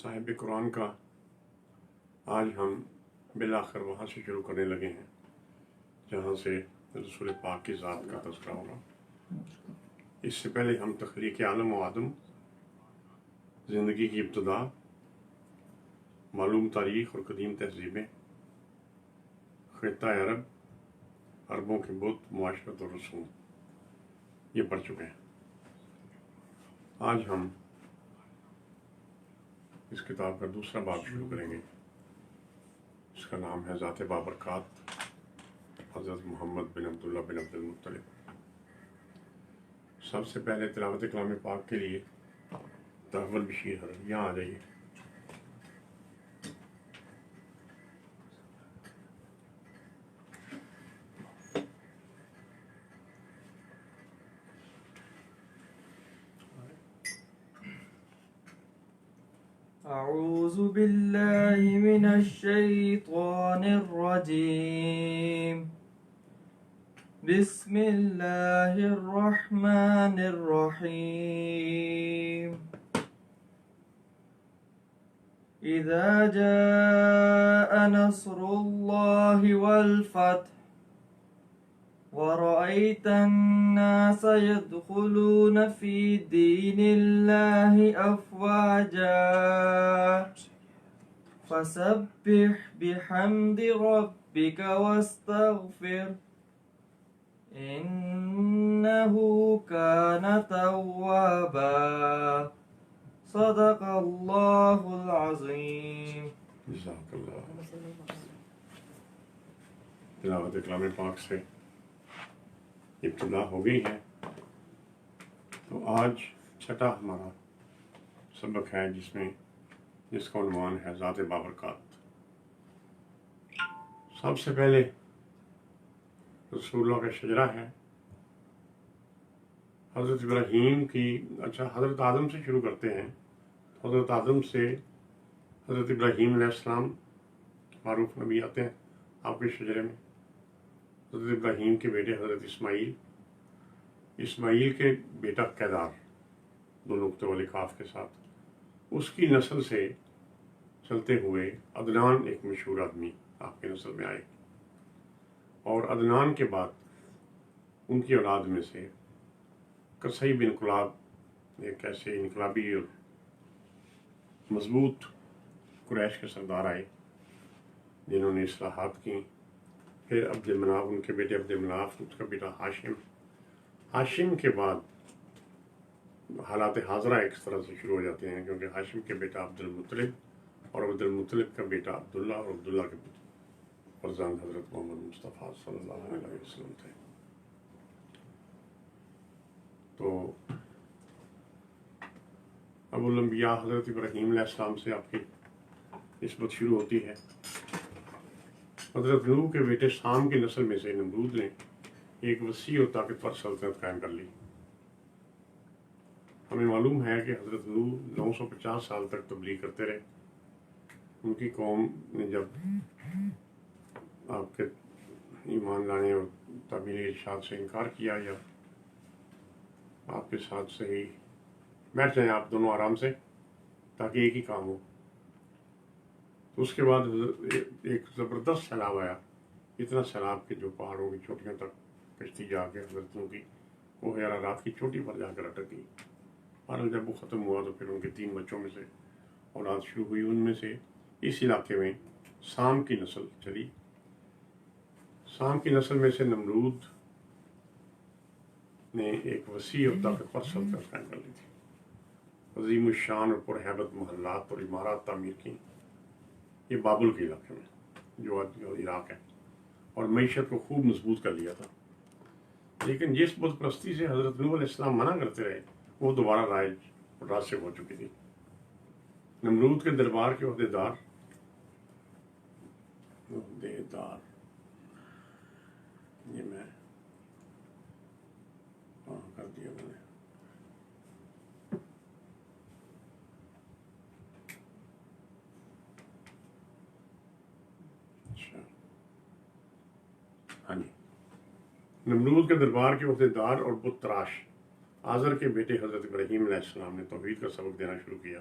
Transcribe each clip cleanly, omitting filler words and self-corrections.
صاحب قرآن کا آج ہم بالآخر وہاں سے شروع کرنے لگے ہیں جہاں سے رسول پاک کی ذات کا تذکرہ ہوگا۔ اس سے پہلے ہم تخلیق عالم و آدم، زندگی کی ابتدا، معلوم تاریخ اور قدیم تہذیبیں، خطہ عرب، عربوں کے بت، معاشرت اور رسوم یہ پڑھ چکے ہیں۔ آج ہم اس کتاب کا دوسرا باب شروع کریں گے۔ اس کا نام ہے ذات بابرکات، حضرت محمد بن عبداللہ بن عبد المطلب۔ سب سے پہلے تلاوت کلام پاک کے لیے تحول بشیر حضرت یہاں آ جائیے۔ أعوذ بالله من الشيطان الرجيم بسم الله الرحمن الرحيم إذا جاء نصر الله والفتح ورأيت الناس يدخلون في دين الله أفواجا فسبح بحمد ربك واستغفر إنه كان توابا صدق الله العظيم۔ جزاک اللہ۔ تلاوت کلام پاک سے ابتدا ہو گئی ہے، تو آج چھٹا ہمارا سبق ہے جس کا عنوان ہے ذات بابرکات۔ سب سے پہلے رسول اللہ کا شجرہ ہے، حضرت ابراہیم کی حضرت آدم سے شروع کرتے ہیں۔ حضرت آدم سے حضرت ابراہیم علیہ السلام معروف نبی آتے ہیں آپ کے شجرے میں۔ حضرت ابراہیم کے بیٹے حضرت اسماعیل کے بیٹا کیدار، دو نقطے والے کاف کے ساتھ، اس کی نسل سے چلتے ہوئے عدنان ایک مشہور آدمی آپ کی نسل میں آئے، اور عدنان کے بعد ان کی اولاد میں سے قصی بن کلاب ایک ایسے انقلابی اور مضبوط قریش کے سردار آئے جنہوں نے اصلاحات کی۔ پھر عبد مناف، ان کے بیٹے عبد مناف، اس کا بیٹا ہاشم کے بعد حالات حاضرہ ایک طرح سے شروع ہو جاتے ہیں، کیونکہ ہاشم کے بیٹا عبد المطلب اور عبد المطلب کا بیٹا عبداللہ اور عبداللہ کے فرزند حضرت محمد مصطفیٰ صلی اللہ علیہ وسلم تھے۔ تو ابو الانبیاء حضرت ابراہیم علیہ السلام سے آپ کی نسبت شروع ہوتی ہے۔ حضرت نوح کے بیٹے سام کی نسل میں سے نمرود نے ایک وسیع اور طاقتور سلطنت قائم کر لی۔ ہمیں معلوم ہے کہ حضرت نوح 950 سال تک تبلیغ کرتے رہے۔ ان کی قوم نے جب آپ کے ایمان لانے اور تعمیل ارشاد سے انکار کیا، یا آپ کے ساتھ صحیح بیٹھ جائیں آپ دونوں آرام سے تاکہ ایک ہی کام ہو، تو اس کے بعد ایک زبردست سیلاب آیا، اتنا سیلاب کہ جو پہاڑوں کی چوٹیوں تک کشتی جا کے حضرتوں کی وہ رات کی چوٹی پر جا کر اٹک گئی۔ اور جب وہ ختم ہوا تو پھر ان کے 3 بچوں میں سے اولاد شروع ہوئی۔ ان میں سے اس علاقے میں سام کی نسل چلی۔ سام کی نسل میں سے نمرود نے ایک وسیع اور طاقتور سلطنت قائم کر لی تھی، عظیم الشان اور پرہیبت محلات اور عمارات تعمیر کی۔ یہ بابل کے علاقے میں جو آج عراق ہے، اور معیشت کو خوب مضبوط کر لیا تھا۔ لیکن جس بت پرستی سے حضرت نوح علیہ السلام منع کرتے رہے وہ دوبارہ راسخ ہو چکی تھی۔ نمرود کے دربار کے عہدیدار یہ میں کر دیا میں نے۔ اچھا ہاں جی، نمرود کے دربار کے عہدیدار اور بت تراش آزر کے بیٹے حضرت ابراہیم علیہ السلام نے توحید کا سبق دینا شروع کیا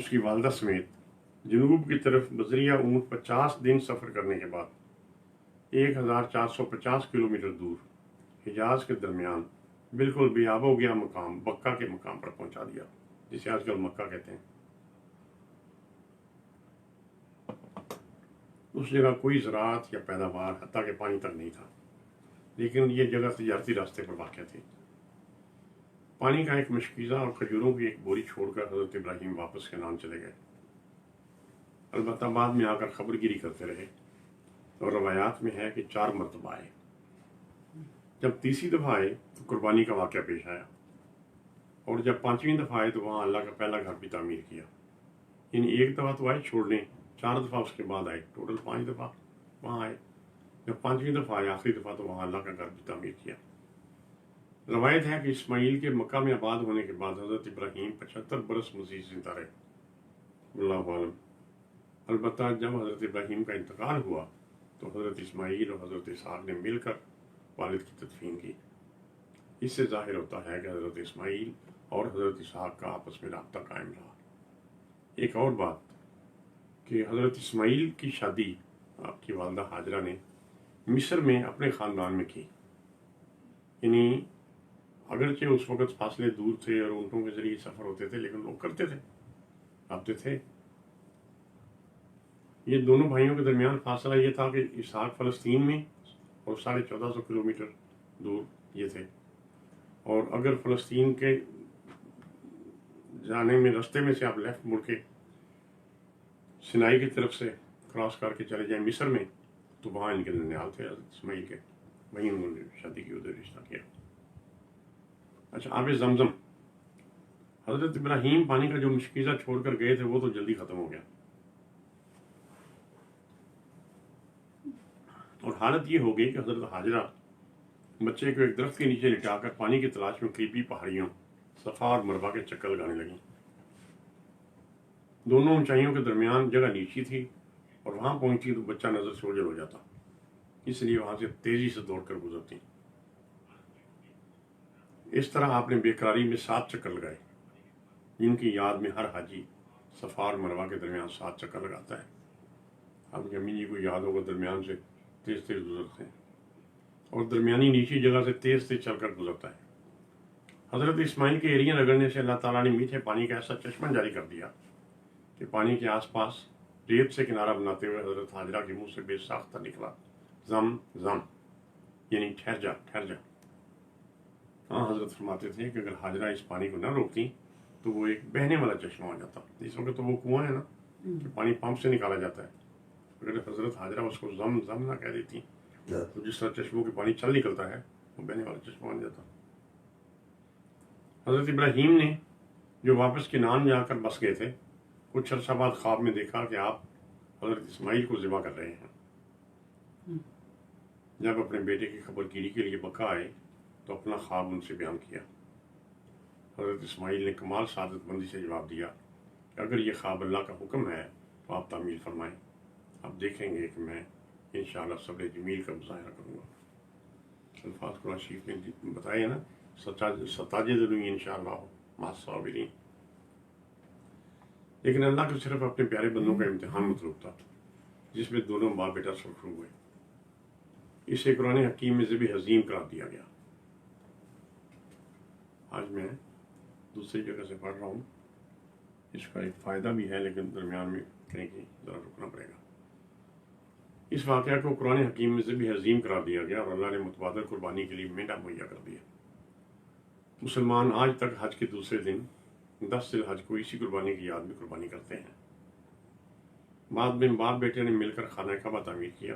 اس کی والدہ سمیت جنوب کی طرف بذریعہ اونٹ 50 دن سفر کرنے کے بعد 1450 کلومیٹر دور حجاز کے درمیان بالکل بے آب و گیا مقام بکہ کے مقام پر پہنچا دیا، جسے آج کل مکہ کہتے ہیں۔ اس جگہ کوئی زراعت یا پیداوار حتیٰ کہ پانی تک نہیں تھا، لیکن یہ جگہ تجارتی راستے پر واقع تھی۔ پانی کا ایک مشکیزہ اور کھجوروں کی ایک بوری چھوڑ کر حضرت ابراہیم واپس کنعان چلے گئے، البتہ بعد میں آ کر خبر گیری کرتے رہے، اور روایات میں ہے کہ 4 مرتبہ آئے۔ جب تیسری دفعہ آئے تو قربانی کا واقعہ پیش آیا، اور جب 5ویں دفعہ آئے تو وہاں اللہ کا پہلا گھر بھی تعمیر کیا۔ یعنی ایک دفعہ تو آئے چھوڑنے، 4 دفعہ اس کے بعد آئے، ٹوٹل 5 دفعہ وہاں آئے۔ جب 5ویں دفعہ آئے آخری دفعہ تو وہاں اللہ کا گھر بھی تعمیر کیا۔ روایت ہے کہ اسماعیل کے مکہ میں آباد ہونے کے بعد حضرت ابراہیم 75 برس مزید زندہ رہے، اللہ عالم۔ البتہ جب حضرت ابراہیم کا انتقال ہوا تو حضرت اسماعیل اور حضرت اسحاق نے مل کر والد کی تدفین کی۔ اس سے ظاہر ہوتا ہے کہ حضرت اسماعیل اور حضرت اسحاق کا آپس میں رابطہ قائم رہا۔ ایک اور بات کہ حضرت اسماعیل کی شادی آپ کی والدہ ہاجرہ نے مصر میں اپنے خاندان میں کی، یعنی اگرچہ اس وقت فاصلے دور تھے اور اونٹوں کے ذریعے سفر ہوتے تھے، لیکن لوگ کرتے تھے، رابطے تھے۔ یہ دونوں بھائیوں کے درمیان فاصلہ یہ تھا کہ اسحاق فلسطین میں اور 1450 کلومیٹر دور یہ تھے، اور اگر فلسطین کے جانے میں رستے میں سے آپ لیفٹ مڑ کے سینائی کی طرف سے کراس کر کے چلے جائیں مصر میں تو وہاں ان کے ننیال تھے حضرت اسماعیل کے، وہیں انہوں نے شادی کی، ادھر رشتہ کیا۔ اچھا، آب زمزم، حضرت ابراہیم پانی کا جو مشکیزہ چھوڑ کر گئے تھے وہ تو جلدی ختم ہو گیا، اور حالت یہ ہو گئی کہ حضرت ہاجرہ بچے کو ایک درخت کے نیچے لٹا کر پانی کی تلاش میں قریبی پہاڑیوں صفا اور مروہ کے چکر لگانے لگیں۔ دونوں اونچائیوں کے درمیان جگہ نیچی تھی، اور وہاں پہنچتی تو بچہ نظر سے اوجھل ہو جاتا، اس لیے وہاں سے تیزی سے دوڑ کر گزرتی۔ اس طرح آپ نے بے قراری میں 7 چکر لگائے، جن کی یاد میں ہر حاجی صفا اور مروہ کے درمیان 7 چکر لگاتا ہے۔ اب امی جی کو یاد ہوگا درمیان سے تیز تیز گزرتے ہیں، اور درمیانی نیچی جگہ سے تیز تیز چل کر گزرتا ہے۔ حضرت اسماعیل کے ایریاں رگڑنے سے اللہ تعالیٰ نے میٹھے پانی کا ایسا چشمہ جاری کر دیا کہ پانی کے آس پاس ریت سے کنارہ بناتے ہوئے حضرت ہاجرہ کے منہ سے بے ساختہ نکلا، زم زم، یعنی ٹھہر جا ٹھہر جا۔ ہاں، حضرت فرماتے تھے کہ اگر ہاجرہ اس پانی کو نہ روکتی تو وہ ایک بہنے والا چشمہ ہو جاتا۔ اس وقت تو وہ کنواں ہے نا کہ پانی پمپ سے نکالا جاتا ہے، اگر حضرت ہاجرہ اس کو زم زم نہ کہہ دیتی تو جس طرح چشموں کے پانی چل نکلتا ہے وہ بہنے والا چشمہ بن جاتا۔ حضرت ابراہیم نے جو واپس کنعان جا کر بس گئے تھے، کچھ عرصہ بعد خواب میں دیکھا کہ آپ حضرت اسماعیل کو ذبح کر رہے ہیں۔ جب اپنے بیٹے کی خبر گیری کے لیے مکہ آئے تو اپنا خواب ان سے بیان کیا۔ حضرت اسماعیل نے کمال سعادت مندی سے جواب دیا کہ اگر یہ خواب اللہ کا حکم ہے تو آپ تعمیل فرمائیں، آپ دیکھیں گے کہ میں انشاءاللہ صبر جمیل کا مظاہرہ کروں گا۔ الفاظ قرآن شریف نے بتائے نا، ستاجدنی انشاءاللہ مع الصابرین۔ لیکن اللہ کو صرف اپنے پیارے بندوں کا امتحان مطلوب تھا، جس میں دونوں باپ بیٹا سرخرو ہوئے۔ اسے قرآن حکیم میں ذبح عظیم قرار دیا گیا۔ آج میں دوسری جگہ سے پڑھ رہا ہوں، اس کا ایک فائدہ بھی ہے لیکن درمیان میں کہیں کہ ذرا رکنا پڑے گا۔ اس واقعہ کو قرآن حکیم میں ذبح عظیم قرار دیا گیا، اور اللہ نے متبادل قربانی کے لیے مینڈا مہیا کر دیا۔ مسلمان آج تک حج کے دوسرے دن 10 ذی الحج کو اسی قربانی کی یاد میں قربانی کرتے ہیں۔ بعد میں باپ بیٹے نے مل کر خانہ کعبہ تعمیر کیا،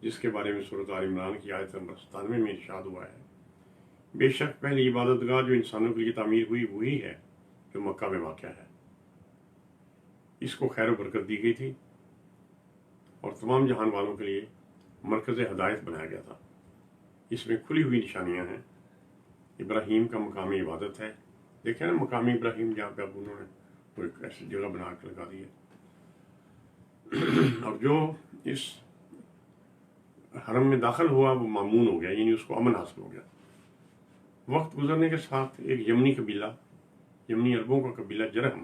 جس کے بارے میں سورۃ آل عمران کی آیت نمبر 97 میں ارشاد ہوا ہے، بے شک پہلی عبادت گاہ جو انسانوں کے لیے تعمیر ہوئی وہی ہے جو مکہ میں واقع ہے۔ اس کو خیر و برکت دی گئی تھی اور تمام جہان والوں کے لیے مرکز ہدایت بنایا گیا تھا۔ اس میں کھلی ہوئی نشانیاں ہیں۔ ابراہیم کا مقامی عبادت ہے، دیکھیں نا مقامی ابراہیم جہاں پہ اب انہوں نے کوئی ایسی جگہ بنا کے لگا دی ہے۔ اور جو اس حرم میں داخل ہوا وہ مامون ہو گیا، یعنی اس کو امن حاصل ہو گیا۔ وقت گزرنے کے ساتھ ایک یمنی قبیلہ، یمنی عربوں کا قبیلہ جرہم،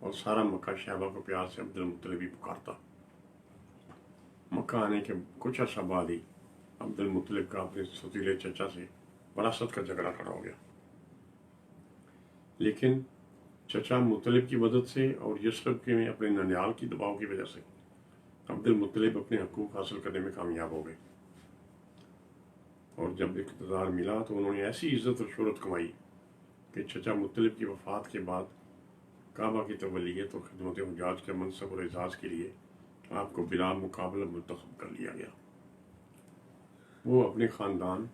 اور سارا مکہ شہبہ کو پیار سے عبد المطلب ہی پکارتا۔ مکہ آنے کے کچھ عرصہ بعد ہی عبد المطلب کا اپنے ستیلے چچا سے وراثت کا جھگڑا کھڑا ہو گیا، لیکن چچا مطلب کی مدد سے اور یثرب کے میں اپنے ننیال کی دباؤ کی وجہ سے عبد المطلب اپنے حقوق حاصل کرنے میں کامیاب ہو گئے، اور جب اقتدار ملا تو انہوں نے ایسی عزت اور شہرت کمائی کہ چچا مطلب کی وفات کے بعد کعبہ کی تولیت اور خدمت حجاج کے منصب اور اعزاز کے لیے آپ کو بلا مقابلہ منتخب کر لیا گیا۔ وہ اپنے خاندان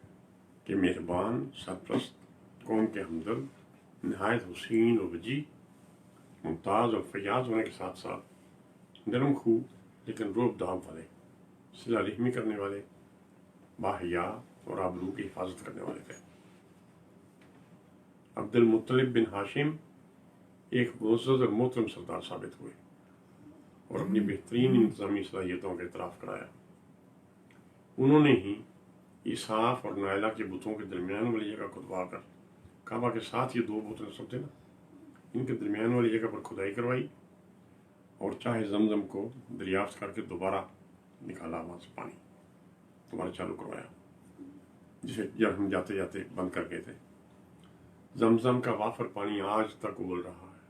کے مہربان، سرپرست، قوم کے ہمدرد، نہایت حسین و وجیح، ممتاز اور فیاض ہونے کے ساتھ ساتھ نرم خو لیکن روب داب والے، صلہ رحمی کرنے والے، باحیا اور آبرو کی حفاظت کرنے والے تھے۔ عبد المطلب بن ہاشم ایک معزز اور محترم سردار ثابت ہوئے اور اپنی بہترین انتظامی صلاحیتوں کا اعتراف کرایا۔ انہوں نے ہی اسحاف اور نائلہ کے بتوں کے درمیان والی جگہ کھدوا کر کعبہ کے ساتھ یہ دو بت نصب تھے نا، ان کے درمیان والی جگہ پر کھدائی کروائی اور چاہے زمزم کو دریافت کر کے دوبارہ نکالا، وہاں سے پانی دوبارہ چالو کروایا، جسے جب ہم جاتے جاتے بند کر گئے تھے۔ زمزم کا وافر پانی آج تک ابل رہا ہے۔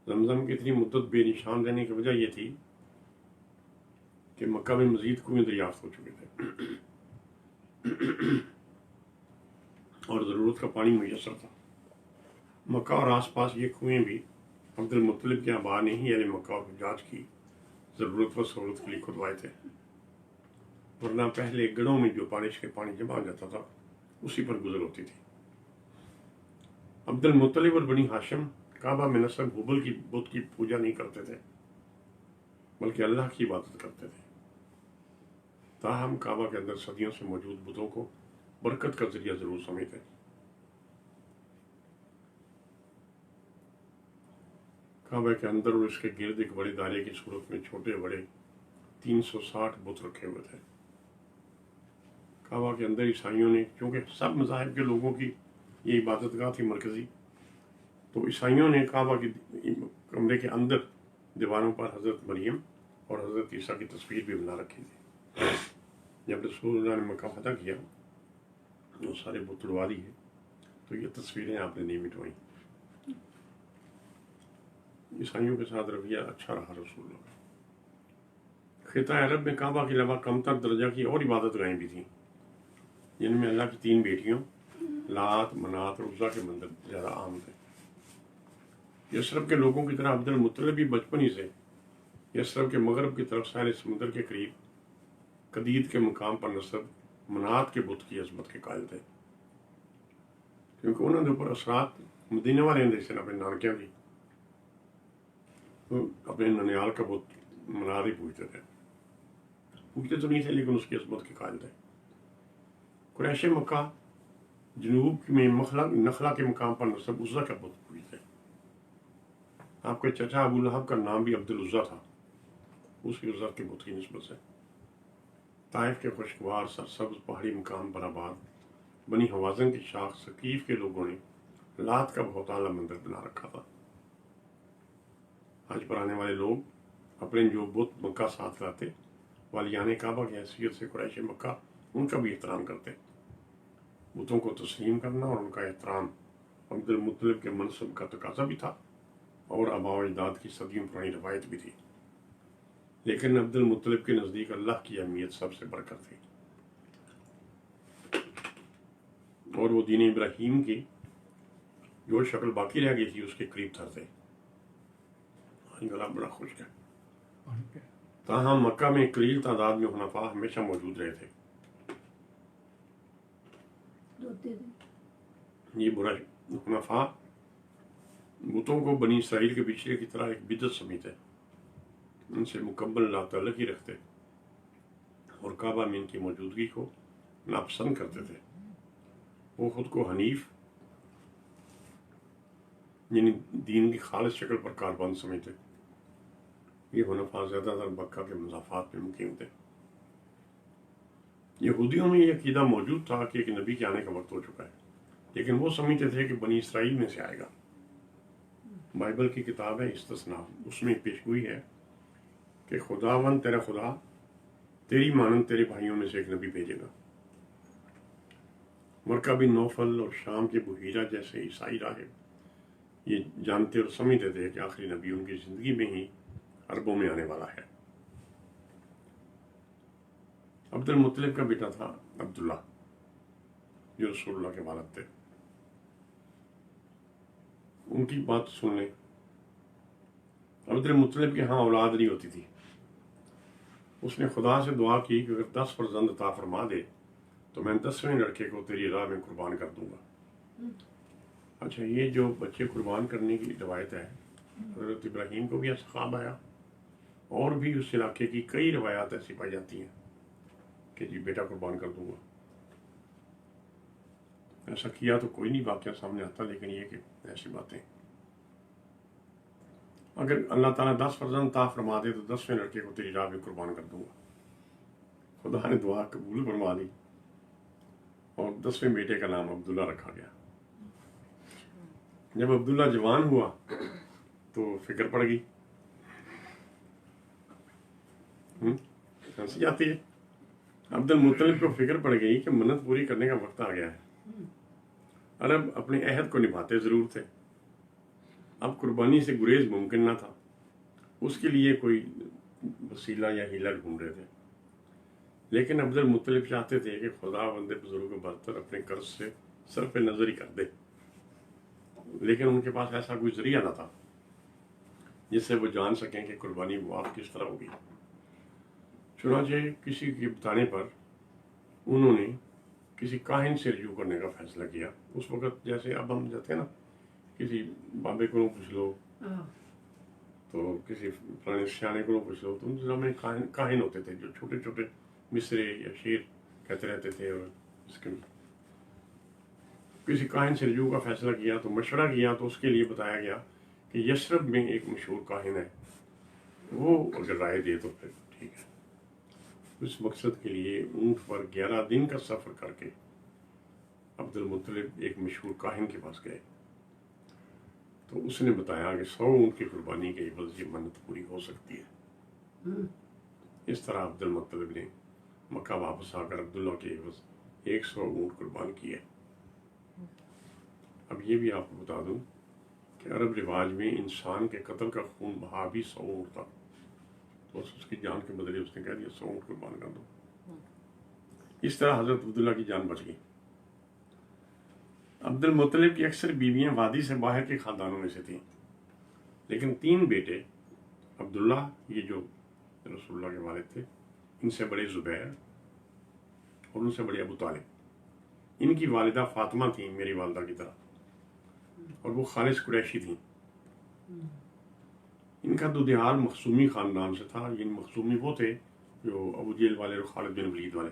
زمزم کی اتنی مدت بے نشان رہنے کی وجہ یہ تھی کہ مکہ میں مزید کنویں دریافت ہو چکے تھے اور ضرورت کا پانی میسر تھا۔ مکہ اور آس پاس یہ کنویں بھی عبد المطلب کے آبا نے ہی اہل مکہ اور حجاج کی ضرورت و سہولت کے لیے کھدوائے تھے، ورنہ پہلے گڑھوں میں جو بارش کے پانی جمع ہو جاتا تھا اسی پر گزر ہوتی تھی۔ عبد المطلب اور بنی ہاشم کعبہ میں نصب حبل کی بت کی پوجا نہیں کرتے تھے بلکہ اللہ کی عبادت کرتے تھے، تاہم کعبہ کے اندر صدیوں سے موجود بتوں کو برکت کا ذریعہ ضرور سمجھتے۔ کعبہ کے اندر اور اس کے گرد ایک بڑے دائرے کی صورت میں چھوٹے بڑے 360 بت رکھے ہوئے تھے۔ کعبہ کے اندر عیسائیوں نے، چونکہ سب مذاہب کے لوگوں کی یہ عبادت گاہ تھی مرکزی، تو عیسائیوں نے کعبہ کے کمرے کے اندر دیواروں پر حضرت مریم اور حضرت عیسیٰ کی تصویر بھی بنا رکھی تھی۔ جب رسول اللہ نے مکہ فتح کیا، وہ سارے بت اڑوا دیے، تو یہ تصویریں آپ نے نہیں مٹوائیں۔ عیسائیوں کے ساتھ رویہ اچھا رہا رسول اللہ کا۔ خطہ عرب میں کعبہ کے علاوہ کمتر درجہ کی اور عبادت گاہیں بھی تھیں، جن میں اللہ کی 3 بیٹیوں لات، منات اور عزا کے مندر زیادہ عام تھے۔ یثرب کے لوگوں کی طرح عبد المطلب بھی بچپن ہی سے یثرب کے مغرب کی طرف ساحل سمندر کے قریب قدید کے مقام پر نصب منات کے بت کی عظمت کے قائل تھے، کیونکہ انہوں نے اوپر اثرات مدینہ والے اندر سے اپنے نانکیاں تھی، اپنے ننیال کا بت منات ہی پوچھتے تو نہیں تھے، لیکن اس کی عظمت کے قائل تھے۔ قریش مکہ جنوب میں نخلا کے مقام پر نصب عزا کا بت پوجتے۔ آپ کے چچا ابو لہب کا نام بھی عبد العزا تھا، اسی عزا کے بت کی نسبت سے۔ طائف کے خوشگوار سرسبز پہاڑی مقام پر آباد بنی حوازن کی شاخ ثقیف کے لوگوں نے لات کا بہت اعلیٰ مندر بنا رکھا تھا۔ حج پر آنے والے لوگ اپنے جو بت مکہ ساتھ لاتے، والیان کعبہ کی حیثیت سے قریش مکہ ان کا بھی احترام کرتے۔ بتوں کو تسلیم کرنا اور ان کا احترام عبد المطلب کے منصب کا تقاضا بھی تھا اور آباء و اجداد کی صدیوں پرانی روایت بھی تھی، لیکن عبد المطلب کے نزدیک اللہ کی اہمیت سب سے بڑھ کر تھی، اور وہ دین ابراہیم کی جو شکل باقی رہ گئی تھی اس کے قریب تر تھے۔ گلا بڑا خشک ہے۔ تاہم مکہ میں قلیل تعداد میں حنفاء ہمیشہ موجود رہے تھے۔ یہ برا حنفاء بتوں کو بنی اسرائیل کے پچھلے کی طرح ایک بدعت سمجھتے، ان سے مکمل لا تعلقی رکھتے اور کعبہ میں ان کی موجودگی کو ناپسند کرتے تھے۔ وہ خود کو حنیف یعنی دین کی خالص شکل پر کاربند سمجھتے۔ یہ حنفاء زیادہ تر مکہ کے مضافات میں مقیم تھے۔ یہودیوں میں یہ عقیدہ موجود تھا کہ ایک نبی کے آنے کا وقت ہو چکا ہے، لیکن وہ سمجھتے تھے کہ بنی اسرائیل میں سے آئے گا۔ بائبل کی کتاب ہے استثناء، اس میں پیشگوئی ہے کہ خداوند تیرا خدا تیری مانند تیرے بھائیوں میں سے ایک نبی بھیجے گا۔ مرکہ بن نوفل اور شام کے بحیرہ جیسے عیسائی راہب یہ جانتے اور سمجھتے تھے کہ آخری نبی ان کی زندگی میں ہی عربوں میں آنے والا ہے۔ عبد المطلب کا بیٹا تھا عبداللہ جو رسول اللہ کے والد تھے۔ ان کی بات سن لیں، عبد المطلب کے ہاں اولاد نہیں ہوتی تھی۔ اس نے خدا سے دعا کی کہ اگر 10 فرزند عطا فرما دے تو میں 10ویں لڑکے کو تیری راہ میں قربان کر دوں گا۔ اچھا، یہ جو بچے قربان کرنے کی روایت ہے، حضرت ابراہیم کو بھی ایسا خواب آیا، اور بھی اس علاقے کی کئی روایات ایسی پائی جاتی ہیں کہ جی بیٹا قربان کر دوں گا۔ ایسا کیا تو کوئی نہیں واقعہ سامنے آتا، لیکن یہ کہ ایسی باتیں، اگر اللہ تعالیٰ 10 فرزند عطا فرما دے تو 10ویں لڑکے کو تیری راہ میں قربان کر دوں گا۔ خدا نے دعا قبول فرما دی اور 10ویں بیٹے کا نام عبداللہ رکھا گیا۔ جب عبداللہ جوان ہوا تو فکر پڑ گئی، ہنسی آتی ہے۔ عبد المطلب کو فکر پڑ گئی کہ منت پوری کرنے کا وقت آ گیا ہے۔ عرب اپنے عہد کو نبھاتے ضرور تھے، اب قربانی سے گریز ممکن نہ تھا، اس کے لیے کوئی وسیلہ یا ہیلہ ڈھونڈ رہے تھے۔ لیکن عبد المطلب چاہتے تھے کہ خدا بندے بزرگ برتر اپنے قرض سے صرف نظر ہی کر دے، لیکن ان کے پاس ایسا کوئی ذریعہ نہ تھا جس سے وہ جان سکیں کہ قربانی معاف کس طرح ہوگی۔ چنانچہ کسی کے بتانے پر انہوں نے کسی کاہن سے رجوع کرنے کا فیصلہ کیا۔ اس وقت جیسے اب ہم جاتے ہیں نا، کسی بابے کو پوچھ لو تو کسی پرانے سیانے کو پوچھ لو، تو ان زمانے میں کاہن ہوتے تھے جو چھوٹے چھوٹے مصرے یا شعر کہتے رہتے تھے، اور اس کے کسی کاہن سے رجوع کا فیصلہ کیا تو مشورہ کیا تو اس کے لیے بتایا گیا کہ یثرب میں ایک مشہور کاہن ہے، وہ اگر رائے دے تو پھر ٹھیک ہے۔ اس مقصد کے لیے اونٹ پر 11 دن کا سفر کر کے عبد المطلب ایک مشہور کاہن کے پاس گئے تو اس نے بتایا کہ 100 اونٹ کی قربانی کے عوض یہ منت پوری ہو سکتی ہے۔ اس طرح عبد المطلب نے مکہ واپس آ کر عبداللہ کے عوض 100 اونٹ قربان کیے۔ اب یہ بھی آپ کو بتا دوں کہ عرب رواج میں انسان کے قتل کا خون بہا بھی 100 اونٹ تھا، تو اس کی جان کے بدلے اس نے کہہ دیا 100 اونٹ قربان کر دو۔ اس طرح حضرت عبداللہ کی جان بچ گئی۔ عبد المطلب کی اکثر بیویاں وادی سے باہر کے خاندانوں میں سے تھیں، لیکن 3 بیٹے عبداللہ، یہ جو رسول اللہ کے والد تھے، ان سے بڑے زبیر اور ان سے بڑے ابو طالب۔ ان کی والدہ فاطمہ تھیں میری والدہ کی طرح، اور وہ خالص قریشی تھیں۔ ان کا دودیال مخزومی خاندان سے تھا، یعنی مخزومی وہ تھے جو ابو جہل والے اور خالد بن ولید والے،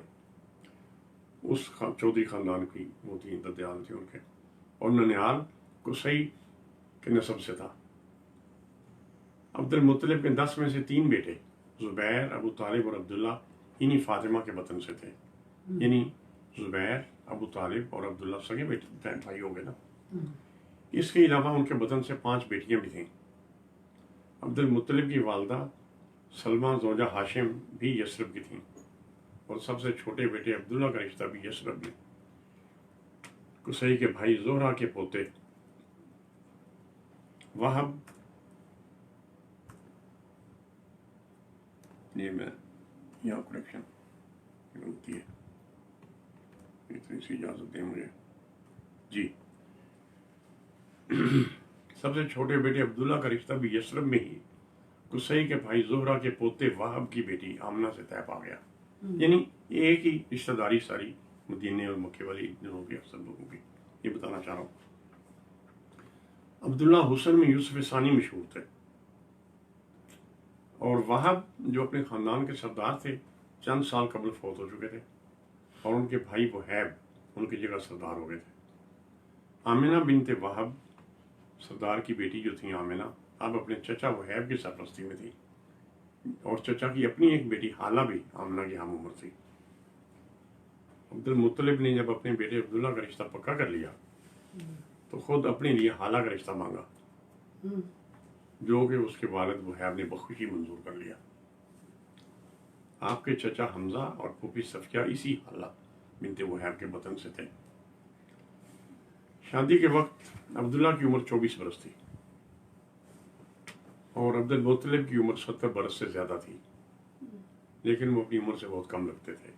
اس چودھری خاندان کی وہ تھی، ددیال تھے ان کے۔ اور ننیال قصی کے نسب سے تھا۔ عبد المطلب کے 10 میں سے 3 بیٹے زبیر، ابو طالب اور عبداللہ انہی فاطمہ کے وطن سے تھے، یعنی زبیر، ابو طالب اور عبداللہ سگے بیٹے بھائی ہو گئے نا۔ اس کے علاوہ ان کے وطن سے 5 بیٹیاں بھی تھیں۔ عبد المطلب کی والدہ سلمہ زوجہ ہاشم بھی یثرب کی تھیں، اور سب سے چھوٹے بیٹے عبداللہ کا رشتہ بھی یثرب میں۔ قصی کے بھائی زہرہ کے پوتے وہب، یہ میں یہاں کریکشن ہوتی ہے، اتنی سی اجازت دیں مجھے جی۔ سب سے چھوٹے بیٹے عبداللہ کا رشتہ بھی یثرب میں ہی قصی کے بھائی زہرہ کے پوتے وہب کی بیٹی آمنہ سے طے پا گیا، یعنی ایک ہی رشتہ داری ساری مدینے اور مکے والی جنہوں کی اکثر لوگوں کی، یہ بتانا چاہ رہا ہوں۔ عبداللہ حسن میں یوسف ثانی مشہور تھے، اور وہب جو اپنے خاندان کے سردار تھے چند سال قبل فوت ہو چکے تھے، اور ان کے بھائی وہیب ان کی جگہ سردار ہو گئے تھے۔ آمنہ بنت وہب سردار کی بیٹی جو تھی آمنہ، اب اپنے چچا وہیب کی سرپرستی میں تھی، اور چچا کی اپنی ایک بیٹی حالہ بھی آمنہ کی ہم عمر تھی۔ عبد المطلب نے جب اپنے بیٹے عبداللہ کا رشتہ پکا کر لیا تو خود اپنے لیے حالہ کا رشتہ مانگا، جو کہ اس کے والد وہیب نے بخوشی منظور کر لیا۔ آپ کے چچا حمزہ اور پھوپھی صفیہ اسی حالہ بنت وہیب کے وطن سے تھے۔ شادی کے وقت عبداللہ کی عمر 24 برس تھی اور عبد المطلب کی عمر 70 برس سے زیادہ تھی، لیکن وہ اپنی عمر سے بہت کم لگتے تھے۔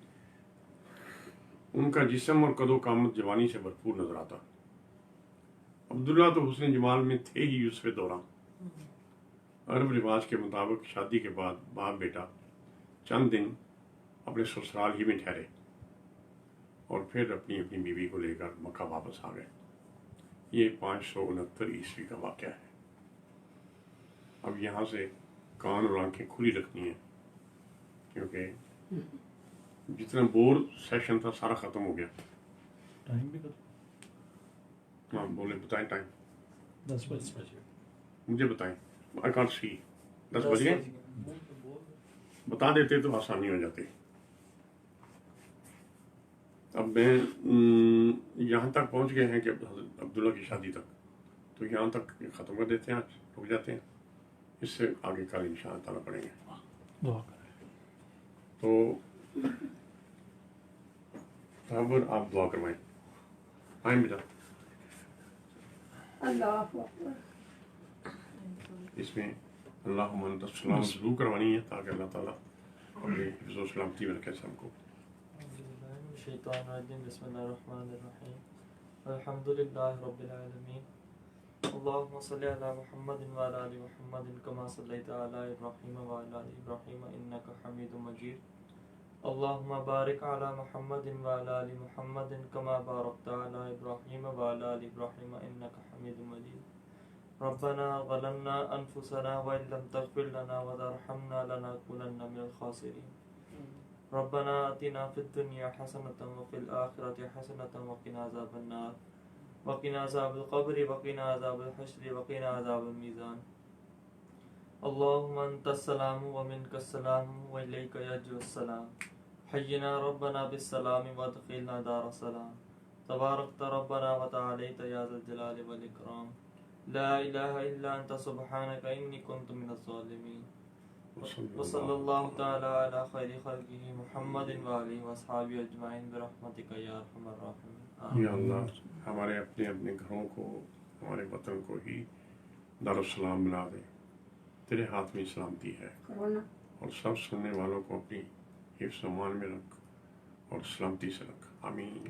ان کا جسم اور قد و قامت جوانی سے بھرپور نظر آتا۔ عبداللہ تو حسن جمال میں تھے ہی یوسف دوران۔ عرب رواج کے مطابق شادی کے بعد باپ بیٹا چند دن اپنے سسرال ہی میں ٹھہرے اور پھر اپنی اپنی بیوی کو لے کر مکہ واپس آ گئے۔ یہ 569 عیسوی کا واقعہ ہے۔ اب یہاں سے کان اور آنکھیں کھلی رکھنی ہیں، کیونکہ جتنا بور سیشن تھا سارا ختم ہو گیا۔ ٹائم بھی کر ہاں بولے، بتائیں ٹائم، 10 بجے۔ مجھے بتائیں، آئی کانٹ سی۔ 10 بج گئے؟ بتا دیتے تو آسانی ہو جاتی۔ اب میں یہاں تک پہنچ گئے ہیں کہ حضرت عبداللہ کی شادی تک، تو یہاں تک ختم کر دیتے ہیں، آج رک جاتے ہیں، اس سے آگے کل انشاءاللہ تعالیٰ پڑھیں گے۔ دعا کریں۔ تو صابر آپ دعا کروائیں، آئیں بیٹا۔ اللہ اکبر۔ اس میں اللہم انت السلام ضرور کروانی ہے تاکہ اللہ تعالیٰ اپنی حفظ و سلامتی میں رکھے سب کو۔ الشیطان الرجیم، بسم اللہ الرحمن الرحیم، الحمد للہ رب العالمین، اللہم صلی علی محمد وعلی آل محمد کما صلیت علی ابراہیم وعلی آل ابراہیم انک حمید مجید، اللہم بارک علی محمد وعلی آل محمد کما بارکت علی ابراہیم وعلی آل ابراہیم انک حمید مجید، ربنا ظلمنا انفسنا وان لم تغفر لنا وترحمنا لنکونن من الخاسرین، ربنا آتنا فی الدنیا حسنة وفی الآخرة حسنة وقنا عذاب النار وقنا عذاب القبر وقنا عذاب الحشر وقنا عذاب المیزان، اللہم انت السلام ومنک السلام والیک یرجع السلام، حینا ربنا بالسلام وادخلنا دار السلام، تبارکت ربنا وتعالیت یا ذا الجلال والاکرام، لا الہ الا انت سبحانک انی کنت من الظالمین، وصلی اللہ تعالی علی خیر خلقہ محمد وآلہ وصحابہ اجمعین برحمتک یا ارحم الراحمین۔ یا اللہ ہمارے اپنے اپنے گھروں کو، ہمارے وطن کو ہی دارالسلام بنا دے، تیرے ہاتھ میں سلامتی ہے، اور سب سننے والوں کو اپنی حفظ و امان میں رکھ اور سلامتی سے رکھ، آمین۔